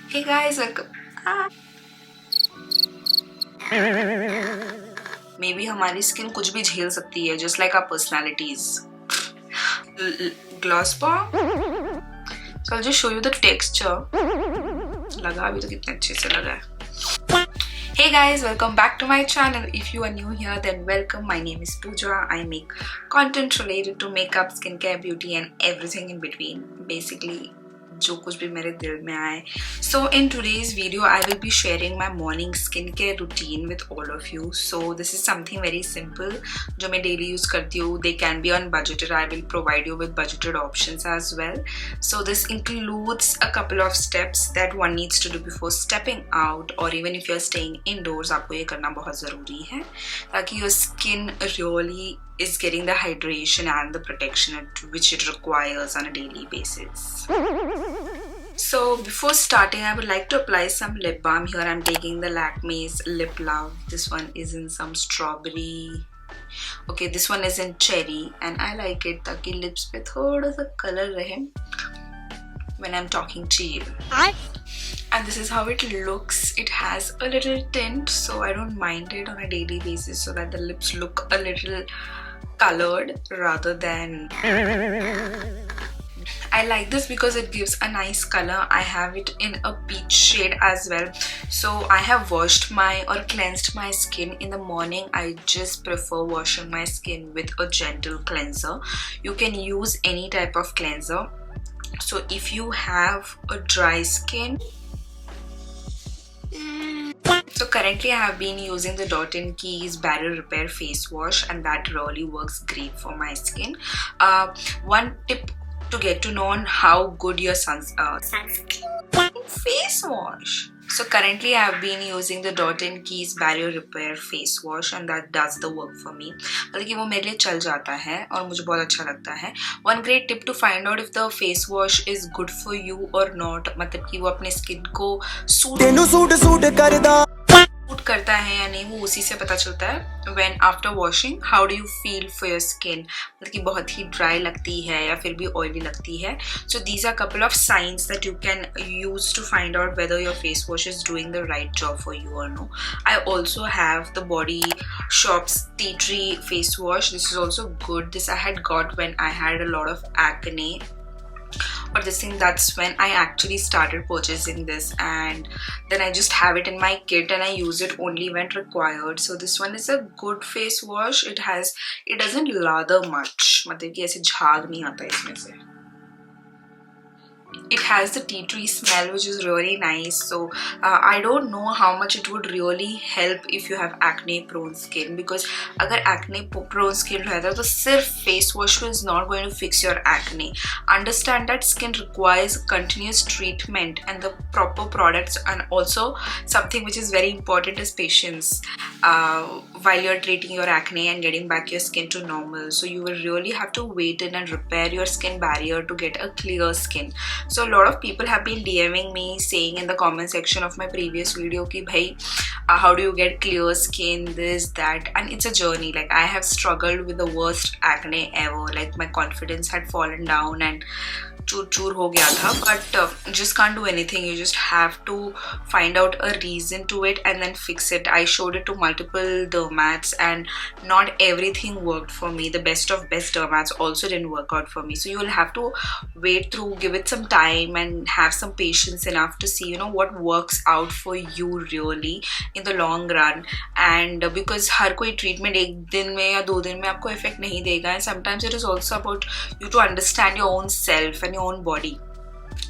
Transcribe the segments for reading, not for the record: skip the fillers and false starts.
Hey guys, welcome. Maybe हमारी skin कुछ भी झेल सकती है, just like our personalities. Gloss bomb. So I'll just show you the texture. लगा भी तो कितने अच्छे से लगा है. Hey guys, welcome back to my channel. If you are new here, then welcome. My name is Pooja. I make content related to makeup, skincare, beauty and everything in between. Basically, जो कुछ भी मेरे दिल में आए. So in today's video, I will be sharing my morning skincare routine with all of you. So this is something very simple जो मैं daily use करती हूँ. They can be on budgeted. I will provide you with budgeted options as well. So this includes a couple of steps that one needs to do before stepping out, or even if you're staying indoors. आपको ये करना बहुत ज़रूरी है ताकि your skin really is getting the hydration and the protection which it requires on a daily basis. So before starting, I would like to apply some lip balm. Here I'm taking the Lakme's Lip Love. This one is in some strawberry. Okay, this one is in cherry, and I like it ताकि lips पे थोड़ा सा color रहे when I'm talking to you. And this is how it looks. It has a little tint, so I don't mind it on a daily basis so that the lips look a little colored rather than... I like this because it gives a nice color. I have it in a peach shade as well. So I have washed my or cleansed my skin in the morning. I just prefer washing my skin with a gentle cleanser. You can use any type of cleanser. So if you have a dry skin, so currently I have been using the Dot & Key's Barrier Repair Face Wash, and that really works great for my skin. One tip to get to know on how good your sunscreen face wash. So currently I have been using the Dot & Key's Barrier Repair Face Wash, and that does the work for me. मतलब कि वो मेरे लिए चल जाता है और मुझे बहुत अच्छा लगता है. One great tip to find out if the face wash is good for you or not, मतलब कि वो अपने स्किन को सूट करता है या नहीं, वो उसी से पता चलता है. When after washing, how do you feel for your skin? मतलब कि बहुत ही dry लगती है या फिर भी oily लगती है. So these are couple of signs that you can use to find out whether your face wash is doing the right job for you or no. I also have the Body Shop's Tea Tree face wash. This is also good. This I had got when I had a lot of acne. Or this thing, that's when I actually started purchasing this, and then I just have it in my kit and I use it only when required. So this one is a good face wash. It doesn't lather much, मतलब कि ऐसे झाग नहीं आता इसमें से. It has the tea tree smell which is really nice. So I don't know how much it would really help if you have acne prone skin, because अगर acne prone skin रहता है तो सिर्फ face wash is not going to fix your acne. Understand that skin requires continuous treatment and the proper products, and also something which is very important is patience while you're treating your acne and getting back your skin to normal. So you will really have to wait in and repair your skin barrier to get a clear skin. So a lot of people have been DMing me saying in the comment section of my previous video ki bhai, how do you get clear skin, this, that, and it's a journey. Like I have struggled with the worst acne ever. Like my confidence had fallen down and चूर हो गया था, but just can't do anything. You just have to find out a reason to it and then fix it. I showed it to multiple dermats and not everything worked for me. The best of best dermats also didn't work out for me. So you will have to wait through, give it some time and have some patience enough to see, you know, what works out for you really in the long run. And because हर कोई treatment एक दिन में या 2 दिन में आपको effect नहीं देगा, and sometimes it is also about you to understand your own self and your own body.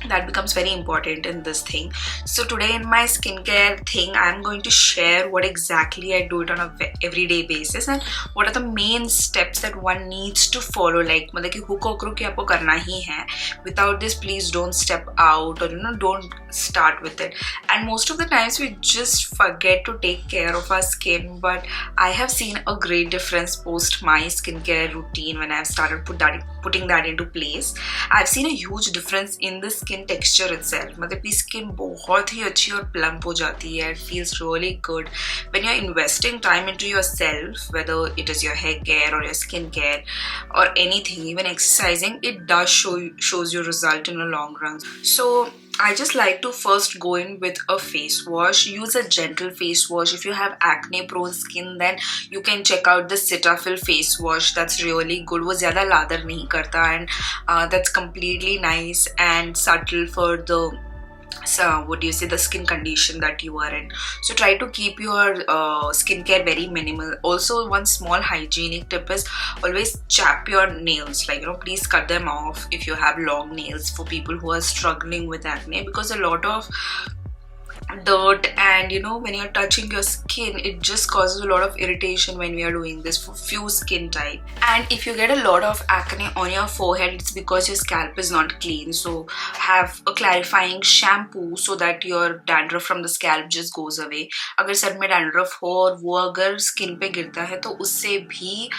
That becomes very important in this thing. So today in my skincare thing, I'm going to share what exactly I do it on a everyday basis and what are the main steps that one needs to follow. Like मतलब कि hook करो कि आपको करना ही है. Without this, please don't step out, or don't start with it. And most of the times we just forget to take care of our skin. But I have seen a great difference post my skincare routine when I've started putting that into place. I've seen a huge difference in the skin texture itself. मतलब कि skin बहुत ही अच्छी और plump हो जाती है. It feels really good when you're investing time into yourself, whether it is your hair care or your skin care or anything, even exercising. It does shows you result in the long run. So I just like to first go in with a face wash. Use a gentle face wash. If you have acne prone skin, then you can check out the Cetaphil face wash. That's really good. वो ज़्यादा lather नहीं करता, and that's completely nice and subtle for the what do you say, the skin condition that you are in. So try to keep your skincare very minimal. Also, one small hygienic tip is always chap your nails, like, you know, please cut them off if you have long nails, for people who are struggling with acne, because a lot of dirt and, you know, when you're touching your skin, it just causes a lot of irritation when we are doing this for few skin type. And if you get a lot of acne on your forehead, it's because your scalp is not clean. So have a clarifying shampoo so that your dandruff from the scalp just goes away. अगर sir में dandruff हो और वो अगर skin पे गिरता है तो उससे भी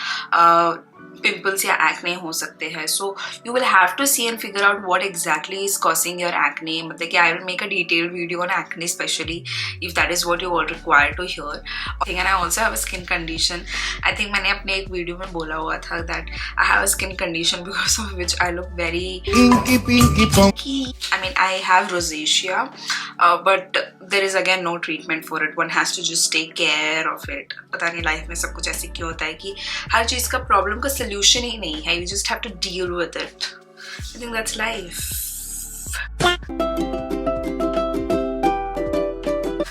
pimples या acne हो सकते हैं. So you will have to see and figure out what exactly is causing your acne. मतलब कि I will make a detailed video on acne, especially if that is what you all require to hear. And I also have a skin condition. I think मैंने अपने एक video में बोला हुआ था that I have a skin condition because of which I look very pinky. I mean, I have rosacea, but there is again no treatment for it. One has to just take care of it. पता नहीं life में सब कुछ ऐसे क्यों होता है कि हर चीज़ का प्रॉब्लम का solution ही नहीं है. You just have to deal with it. I think that's life.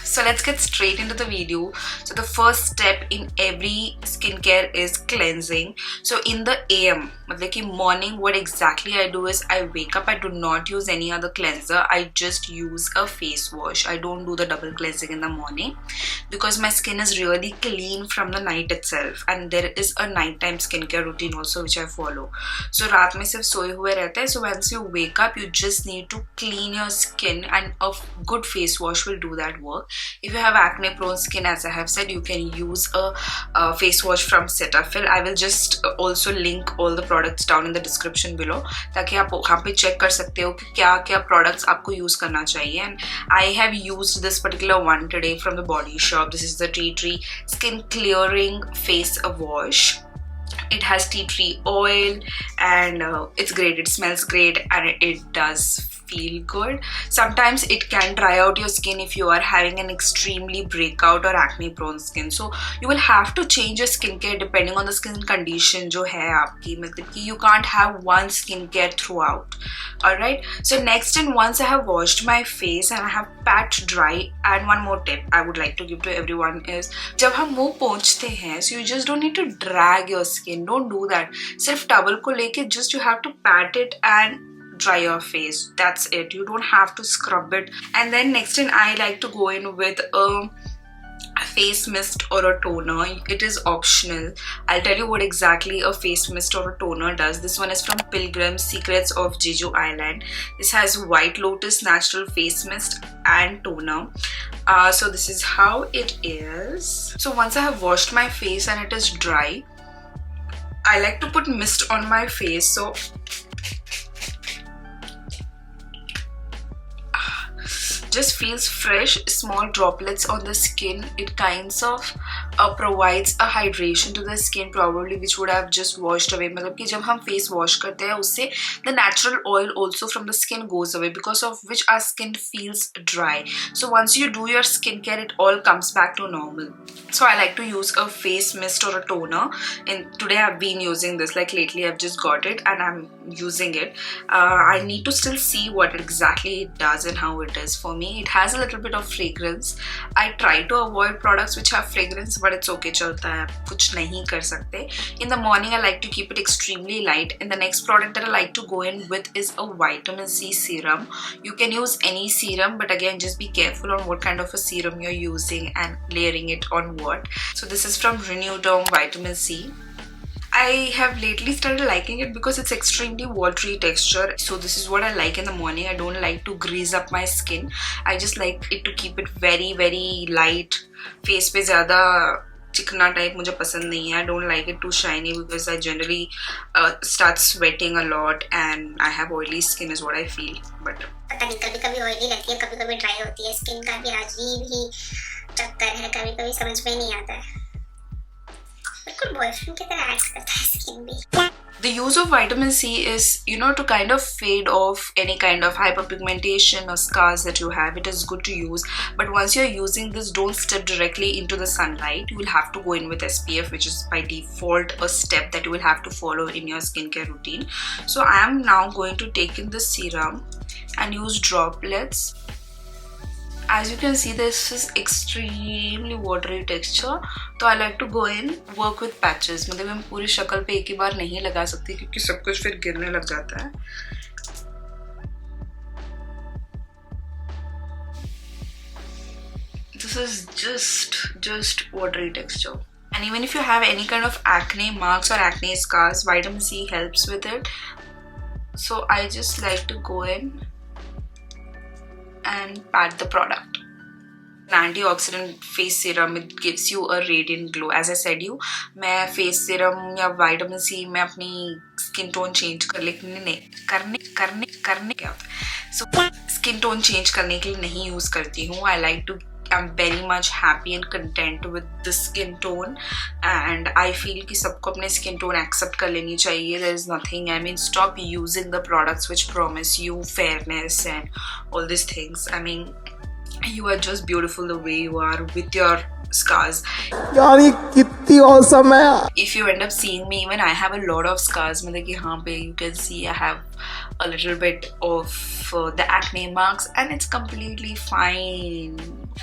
So let's get straight into the video. So the first step in every skincare is cleansing. So in the AM, मतलब कि morning, what exactly I do is I wake up. I do not use any other cleanser. I just use a face wash. I don't do the double cleansing in the morning because my skin is really clean from the night itself. And there is a nighttime skincare routine also which I follow. So रात में सिर्फ सोए हुए रहते हैं. So once you wake up, you just need to clean your skin, and a good face wash will do that work. If you have acne prone skin, as I have said, you can use a face wash from Cetaphil. I will just also link all the products down in the description below ताकि आप वहाँ पे check कर सकते हो कि क्या क्या products आपको use करना चाहिए. And I have used this particular one today from the Body Shop. This is the Tea Tree Skin Clearing Face Wash. It has tea tree oil and it's great. It smells great and it does feel good. Sometimes it can dry out your skin if you are having an extremely breakout or acne prone skin. So you will have to change your skincare depending on the skin condition जो है आपकी. मतलब कि you can't have one skincare throughout. Alright. So next, and once I have washed my face and I have pat dry, and one more tip I would like to give to everyone is जब हम मुंह पोंछते हैं, so you just don't need to drag your skin. Don't do that. सिर्फ towel को लेके just you have to pat it and dry your face. That's it. You don't have to scrub it. And then next in, I like to go in with a face mist or a toner. It is optional. I'll tell you what exactly a face mist or a toner does. This one is from Pilgrim's Secrets of Jeju Island. This has White Lotus Natural Face Mist and Toner. So this is how it is. So once I have washed my face and it is dry, I like to put mist on my face. So just feels fresh, small droplets on the skin. It kinds of provides a hydration to the skin probably which would have just washed away. मतलब कि जब हम face wash करते हैं उससे the natural oil also from the skin goes away, because of which our skin feels dry. So once you do your skincare, it all comes back to normal. So I like to use a face mist or a toner, and today I've been using this. Like lately I've just got it and I'm using it. I need to still see what exactly it does and how it is for me. It has a little bit of fragrance. I try to avoid products which have fragrance, but it's okay, चलता है, कुछ नहीं कर सकते. In the morning I like to keep it extremely light. And the next product that I like to go in with is a vitamin C serum. You can use any serum, but again just be careful on what kind of a serum you're using and layering it on what. So this is from Renewderm Vitamin C. I have lately started liking it because it's extremely watery texture. So this is what I like in the morning. I don't like to grease up my skin. I just like it to keep it very very light. Face पे ज़्यादा चिकना type मुझे पसंद नहीं है. I don't like it too shiny because I generally start sweating a lot and I have oily skin is what I feel. But पता नहीं, कभी कभी ऑयली रहती है, कभी कभी ड्राई होती है. स्किन का भी अजीब ही चक्कर है, कभी कभी समझ में नहीं आता है. बिल्कुल बॉयफ्रेंड की तरह एक्ट करता है स्किन भी. The use of vitamin C is, to kind of fade off any kind of hyperpigmentation or scars that you have. It is good to use, but once you're using this, don't step directly into the sunlight. You will have to go in with SPF, which is by default a step that you will have to follow in your skincare routine. So I am now going to take in the serum and use droplets. As you can see, this is extremely watery texture, तो I like to go in, work with patches. मतलब मैं पूरी शक्ल पे एक ही बार नहीं लगा सकती क्योंकि सब कुछ फिर गिरने लग जाता है. This is just watery texture. And even if you have any kind of acne marks or acne scars, vitamin C helps with it. So I just like to go in and pat the product. An antioxidant face serum, it gives you a radiant glow. As I said you, मैं face serum या vitamin C मैं अपनी skin tone change करने क्या होता है? So skin tone change करने के लिए नहीं use करती हूँ. I'm very much happy and content with the skin tone, and I feel कि सबको अपने skin tone accept कर लेनी चाहिए. There is nothing, I mean, stop using the products which promise you fairness and all these things. I mean, you are just beautiful the way you are with your scars. यार ये कितनी awesome है. If you end up seeing me, even I have a lot of scars. मतलब यहाँ पे you can see I have a little bit of the acne marks, and it's completely fine.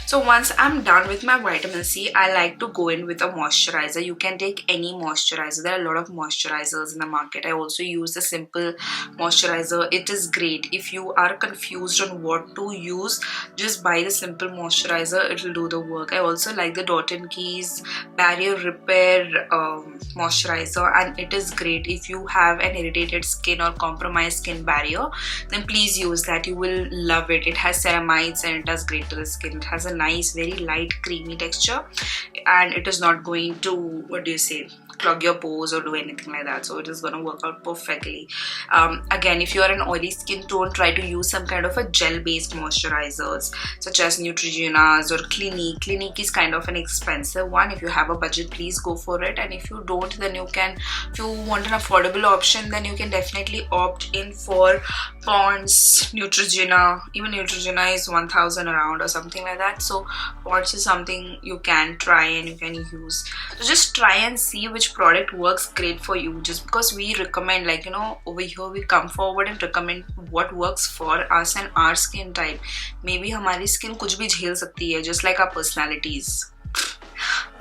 So once I'm done with my vitamin C, I like to go in with a moisturizer. You can take any moisturizer. There are a lot of moisturizers in the market. I also use the simple moisturizer. It is great. If you are confused on what to use, just buy the simple moisturizer. It will do the work. I also like the Dot & Key's Barrier Repair moisturizer, and it is great. If you have an irritated skin or compromised skin barrier, then please use that. You will love it. It has ceramides and it does great to the skin. It has a nice, very light, creamy texture, and it is not going to, clog your pores or do anything like that. So it is going to work out perfectly. Again, if you are an oily skin tone, try to use some kind of a gel-based moisturizers such as Neutrogena's or Clinique. Clinique is kind of an expensive one. If you have a budget, please go for it. And if you don't, then you can, if you want an affordable option, then you can definitely opt in for Pond's, Neutrogena. Even Neutrogena is 1000 around or something like that. So Pond's is something you can try and you can use. So just try and see which product works great for you. Just because we recommend, like, over here we come forward and recommend what works for us and our skin type. Maybe हमारी skin कुछ भी झेल सकती है, just like our personalities.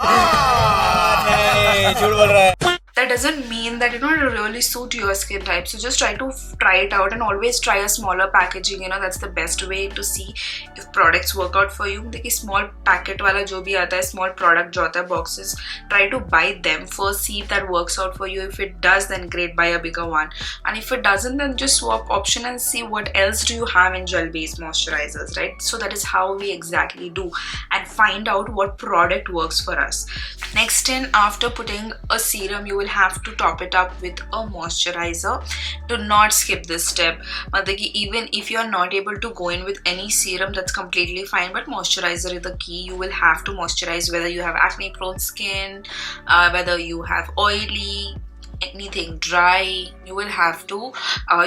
नहीं, झूठ बोल रहा है. That doesn't mean that it will really suit your skin type. So just try it out, and always try a smaller packaging. That's the best way to see if products work out for you. देखिए small packet वाला जो भी आता है, small product जो आता है boxes, try to buy them first. See if that works out for you. If it does, then great, buy a bigger one. And if it doesn't, then just swap option and see what else do you have in gel-based moisturizers, right? So that is how we exactly do and find out what product works for us. Next in, after putting a serum, you will have to top it up with a moisturizer. Do not skip this step. मतलब कि even if you are not able to go in with any serum, that's completely fine, but moisturizer is the key. You will have to moisturize whether you have acne prone skin, whether you have oily, anything dry, you will have to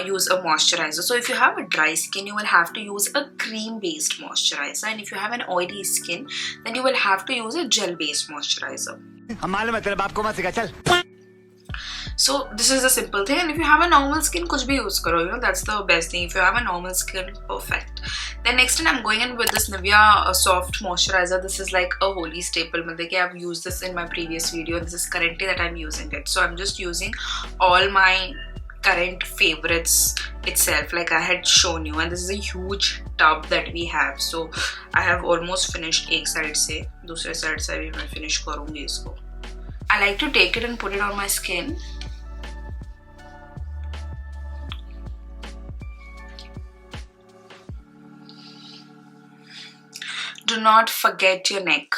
use a moisturizer. So if you have a dry skin, you will have to use a cream based moisturizer, and if you have an oily skin, then you will have to use a gel based moisturizer. So this is a simple thing, and if you have a normal skin, kuch bhi use karo, that's the best thing. If you have a normal skin, perfect. Then next time I'm going in with this Nivea soft moisturizer. This is like a holy staple. I've used this in my previous video. This is currently that I'm using it. So I'm just using all my current favorites itself, like I had shown you, and this is a huge tub that we have. So I have almost finished एक side से, दूसरे side से भी मैं finish करूँगी इसको. I like to take it and put it on my skin. Do not forget your neck.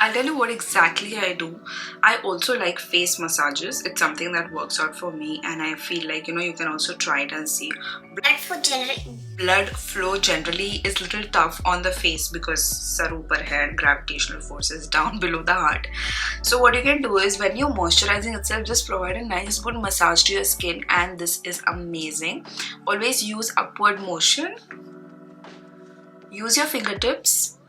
I'll tell you what exactly I do. I also like face massages. It's something that works out for me, and I feel like, you can also try it and see. Blood flow generally is a little tough on the face because sar upar hai and gravitational force is down below the heart. So what you can do is, when you're moisturizing itself, just provide a nice good massage to your skin, and this is amazing. Always use upward motion. Use your fingertips.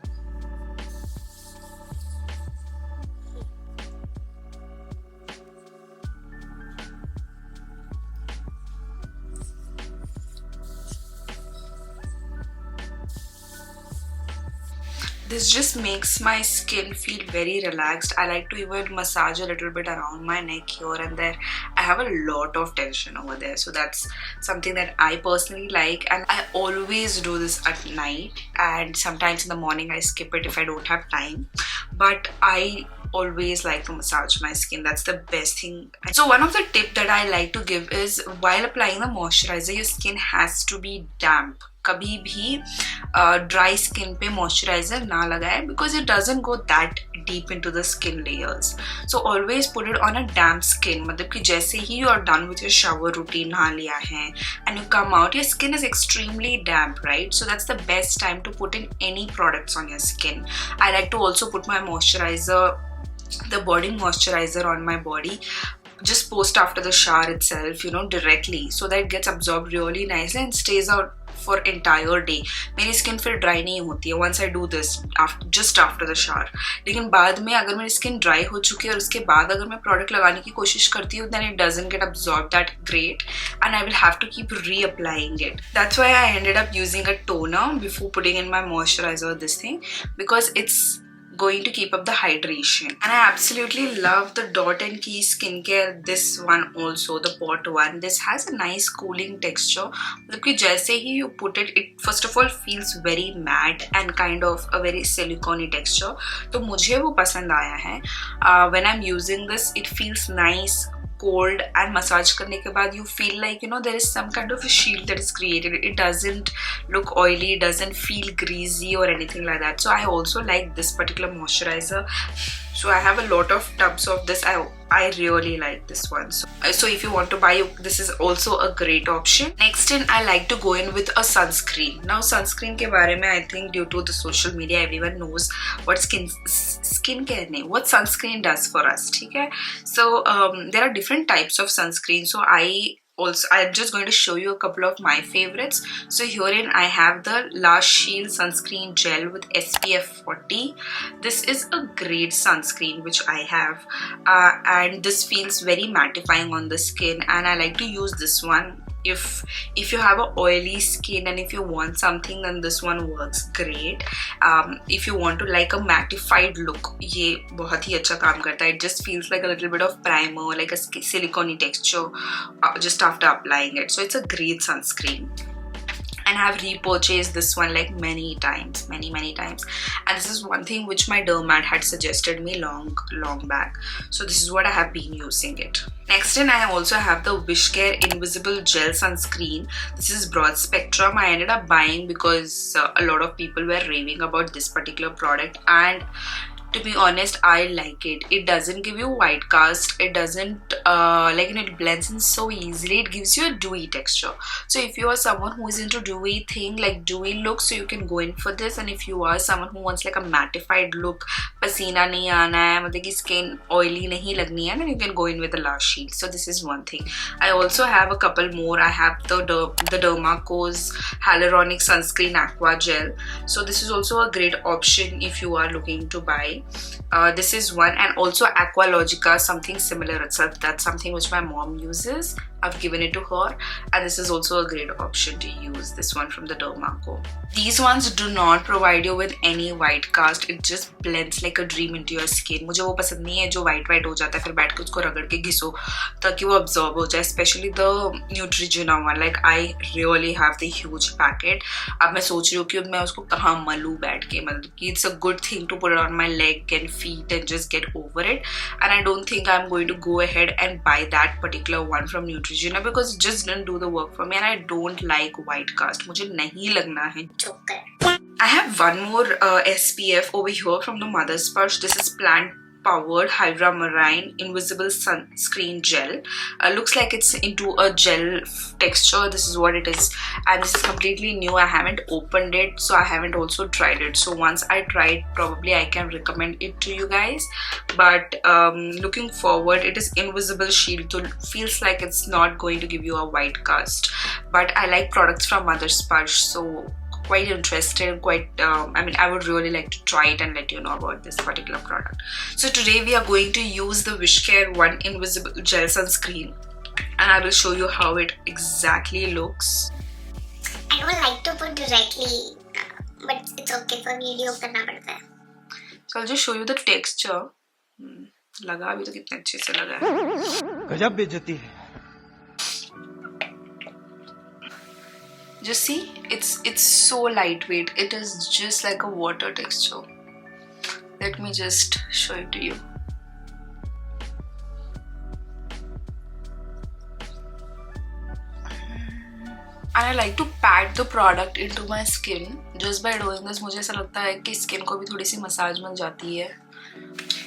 This just makes my skin feel very relaxed. I like to even massage a little bit around my neck here and there. I have a lot of tension over there, so that's something that I personally like, and I always do this at night, and sometimes in the morning I skip it if I don't have time, but I always like to massage my skin. That's the best thing. So one of the tips that I like to give is, while applying the moisturizer, your skin has to be damp. कभी भी dry skin पे moisturizer ना लगाए, because it doesn't go that deep into the skin layers. So always put it on a damp skin. मतलब कि जैसे ही you are done with your shower routine, नहा लिया है, and you come out, your skin is extremely damp, right? So that's the best time to put in any products on your skin. I like to also put my moisturizer, the body moisturizer, on my body just post after the shower itself, directly, so that it gets absorbed really nicely and stays out for entire day. मेरी skin फिर dry नहीं होती है once I do this just after the shower. लेकिन बाद में अगर मेरी skin dry हो चुकी है और उसके बाद अगर मैं product लगाने की कोशिश करती हूँ, then it doesn't get absorbed that great, and I will have to keep reapplying it. That's why I ended up using a toner before putting in my moisturizer, this thing, because it's going to keep up the hydration. And I absolutely love the Dot & Key skincare, this one also, the pot one. This has a nice cooling texture. Because जैसे ही you put it, it first of all feels very matte and kind of a very silicone texture. तो मुझे वो पसंद आया है. When I'm using this, it feels nice, cold, and massage करने के बाद you feel like there is some kind of a shield that is created. It doesn't look oily, it doesn't feel greasy or anything like that. So I also like this particular moisturizer. So I have a lot of tubs of this. I really like this one. So if you want to buy, this is also a great option. Next in, I like to go in with a sunscreen. Now sunscreen के बारे में, I think due to the social media, everyone knows what skincare नहीं, what sunscreen does for us. ठीक है? So there are different types of sunscreen. So I'm just going to show you a couple of my favorites. So herein I have the La Shield Sunscreen Gel with SPF 40. This is a great sunscreen which I have, and this feels very mattifying on the skin, and I like to use this one. If you have a oily skin and if you want something, then this one works great. If you want to like a mattified look, ये बहुत ही अच्छा काम करता है. It just feels like a little bit of primer, like a silicone texture just after applying it. So it's a great sunscreen. And I have repurchased this one like many times, many times. And this is one thing which my dermat had suggested me long back. So this is what I have been using it. Next in, I also have the Wishcare Invisible Gel Sunscreen. This is broad spectrum. I ended up buying because a lot of people were raving about this particular product, and to be honest, I like it. It doesn't give you white cast. It doesn't it blends in so easily. It gives you a dewy texture. So if you are someone who is into dewy thing, like dewy look, so you can go in for this. And if you are someone who wants like a mattified look, pasina nahi aana hai, मतलब कि skin oily nahi lagni hai, then you can go in with the La Shield. So this is one thing. I also have a couple more. I have the Dermaco's Hyaluronic Sunscreen Aqua Gel. So this is also a great option if you are looking to buy. This is one, and also Aqualogica, something similar itself. That's something which my mom uses. I've given it to her, and this is also a great option to use. This one from the Dermaco. These ones do not provide you with any white cast. It just blends like a dream into your skin. मुझे वो पसंद नहीं है जो white हो जाता है, फिर बैठ के उसको रगड़ के घिसो ताकि वो absorb हो जाए. Especially the Neutrogena one. Like I really have the huge packet. अब मैं सोच रही हूँ कि मैं उसको कहाँ मलूँ बैठ के, मतलब कि it's a good thing to put it on my leg and feet and just get over it. And I don't think I'm going to go ahead and buy that particular one from Neutrogena because it just didn't do the work for me, and I don't like white cast. मुझे नहीं लगना है. I have one more SPF over here from the Mother Sparsh. This is plant powered Hydra Marine Invisible Sunscreen Gel. Looks like it's into a gel texture. This is what it is, and this is completely new. I haven't opened it, so I haven't also tried it. So once I try it, probably I can recommend it to you guys. But looking forward, it is invisible shield, so it feels like it's not going to give you a white cast. But I like products from Mother Sparsh, so quite interested, I would really like to try it and let you know about this particular product. So today we are going to use the Wishcare One Invisible Gel Sunscreen, and I will show you how it exactly looks. I don't like to put directly, but it's okay for video करना पड़ता है. So I'll just show you the texture. लगा अभी तो कितने अच्छे से लगा है. गजब बेइज्जती है. Just see, it's so lightweight. It is just like a water texture. Let me just show it to you. And I like to pat the product into my skin. Just by doing this, मुझे ऐसा लगता है कि skin को भी थोड़ी सी massage मिल जाती है.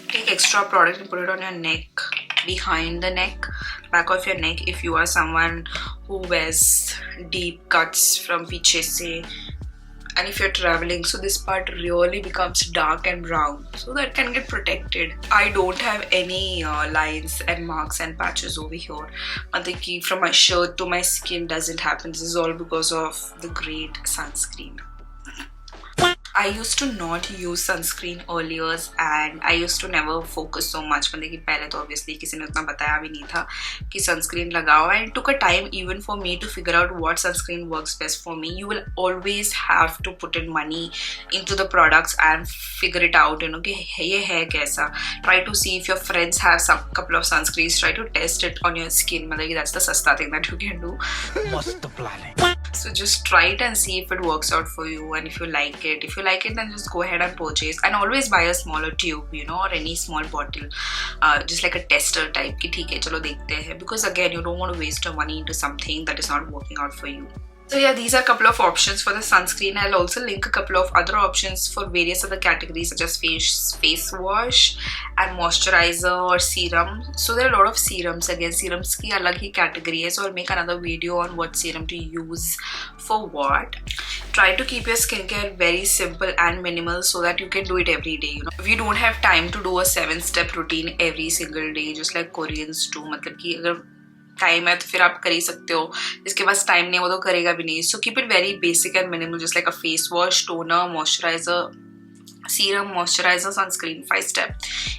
Take extra product and put it on your neck, behind the neck, back of your neck if you are someone who wears deep cuts from piche se, and if you're traveling, so this part really becomes dark and brown, so that can get protected. I don't have any lines and marks and patches over here. Mataki from my shirt to my skin doesn't happen. This is all because of the great sunscreen. I used to not use sunscreen earlier, and I used to never focus so much. मतलब कि पहले तो obviously किसी ने उतना बताया भी नहीं था कि sunscreen लगाओ, and it took a time even for me to figure out what sunscreen works best for me. You will always have to put in money into the products and figure it out, you know, कि ये है कैसा. Try to see if your friends have some couple of sunscreens. Try to test it on your skin. मतलब कि that's the सस्ता thing that you can do. मस्त plan है. So just try it and see if it works out for you, and if you like it. If you like it, then just go ahead and purchase, and always buy a smaller tube, you know, or any small bottle, just like a tester type ki theek hai chalo dekhte hain, because again you don't want to waste your money into something that is not working out for you. So yeah, these are a couple of options for the sunscreen. I'll also link a couple of other options for various other categories such as face wash and moisturizer or serum. So there are a lot of serums. Again, serums ki alag hi category hai, so I'll make another video on what serum to use for what. Try to keep your skincare very simple and minimal so that you can do it every day, you know. If you don't have time to do a 7-step routine every single day, just like Koreans do, मतलब कि अगर time है तो फिर आप कर ही सकते हो, जिसके पास टाइम नहीं है वो तो करेगा भी नहीं. So keep it very basic and minimal, just like a face wash, toner, moisturizer, serum, moisturizer, sunscreen, 5-step.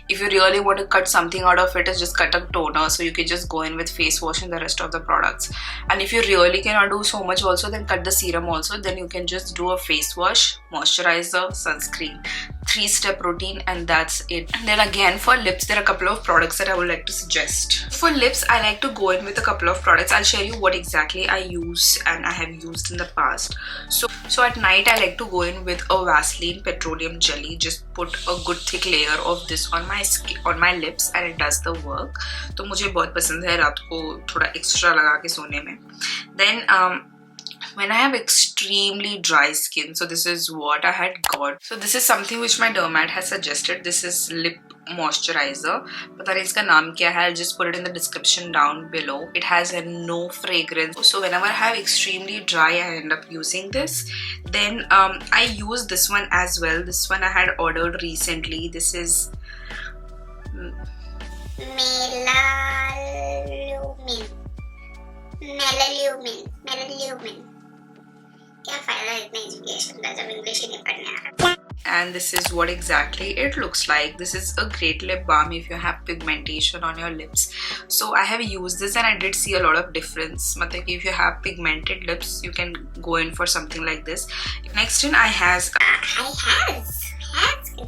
If you really want to cut something out of it, is just cut a toner, so you can just go in with face wash and the rest of the products. And if you really cannot do so much also, then cut the serum also. Then you can just do a face wash, moisturizer, sunscreen, 3-step routine, and that's it. And then again, for lips, there are a couple of products that I would like to suggest. For lips, I like to go in with a couple of products. I'll share you what exactly I use and I have used in the past. So at night, I like to go in with a Vaseline petroleum jelly. Just put a good thick layer of this on my skin, on my lips, and it does the work. तो मुझे बहुत पसंद है रात को थोड़ा extra लगा के सोने में. Then when I have extremely dry skin, so this is what I had got. So this is something which my dermat has suggested. This is lip moisturizer. पता नहीं इसका नाम क्या है. I'll just put it in the description down below. It has a no fragrance. So whenever I have extremely dry, I end up using this. Then I use this one as well. This one I had ordered recently. This is Melalumin. क्या फायदा इतने education का जब English ही नहीं पढ़ने आ रहा. And this is what exactly it looks like. This is a great lip balm if you have pigmentation on your lips. So I have used this and I did see a lot of difference. मतलब if you have pigmented lips, you can go in for something like this. Next in I has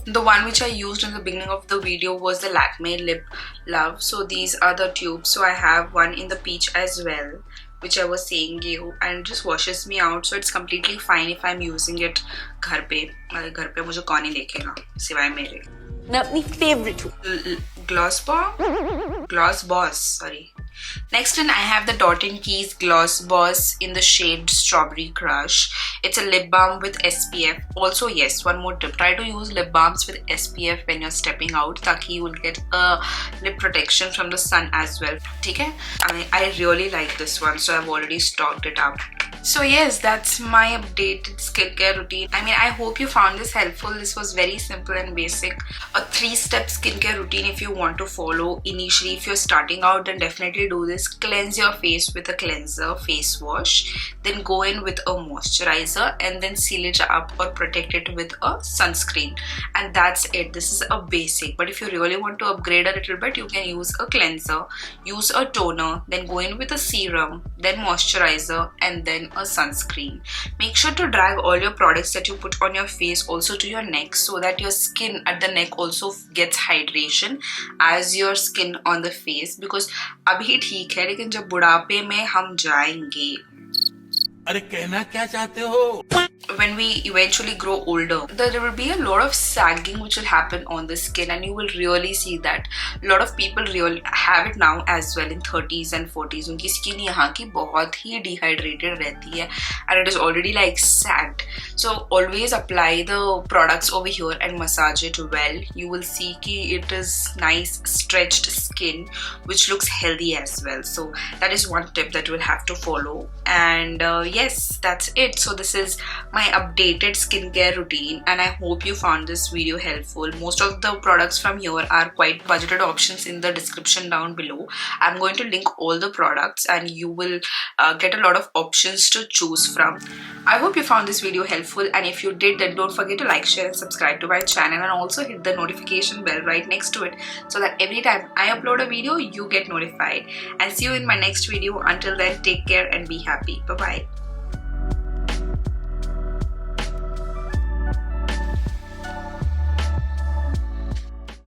the one which I used in the beginning of the video was the Lakme Lip Love. So these are the tubes. So I have one in the peach as well, which I was saying you, and it just washes me out, so it's completely fine if I'm using it घर पे मुझे कौन ही देखेगा सिवाय मेरे. मैं अपनी favorite Gloss Boss, sorry. Next in, I have the Dot & Keys Gloss Boss in the shade Strawberry Crush. It's a lip balm with SPF. Also, yes, one more tip. Try to use lip balms with SPF when you're stepping out, ताकि you will get a lip protection from the sun as well. Okay? I really like this one, so I've already stocked it up. So yes, that's my updated skincare routine. I mean, I hope you found this helpful. This was very simple and basic. A 3-step skincare routine if you want to follow initially. If you're starting out, then definitely do this. Cleanse your face with a cleanser, face wash. Then go in with a moisturizer and then seal it up or protect it with a sunscreen. And that's it. This is a basic. But if you really want to upgrade a little bit, you can use a cleanser, use a toner, then go in with a serum, then moisturizer, and then a sunscreen. Make sure to drag all your products that you put on your face also to your neck so that your skin at the neck also gets hydration as your skin on the face, because अभी ठीक है लेकिन जब बुढ़ापे में हम जाएंगे, अरे कहना क्या चाहते हो? when we eventually grow older, there will be a lot of sagging which will happen on the skin, and you will really see that. A lot of people really have it now as well in 30s and 40s. उनकी skin यहाँ की बहुत ही dehydrated रहती है and it is already like sagged. So always apply the products over here and massage it well. You will see कि it is nice stretched skin which looks healthy as well. So that is one tip that you will have to follow. And yes, that's it. So this is my updated skincare routine and I hope you found this video helpful. Most of the products from here are quite budgeted options in the description down below. I'm going to link all the products and you will get a lot of options to choose from. I hope you found this video helpful, and if you did, then don't forget to like, share and subscribe to my channel, and also hit the notification bell right next to it so that every time I upload a video you get notified. And see you in my next video. Until then, take care and be happy. Bye bye.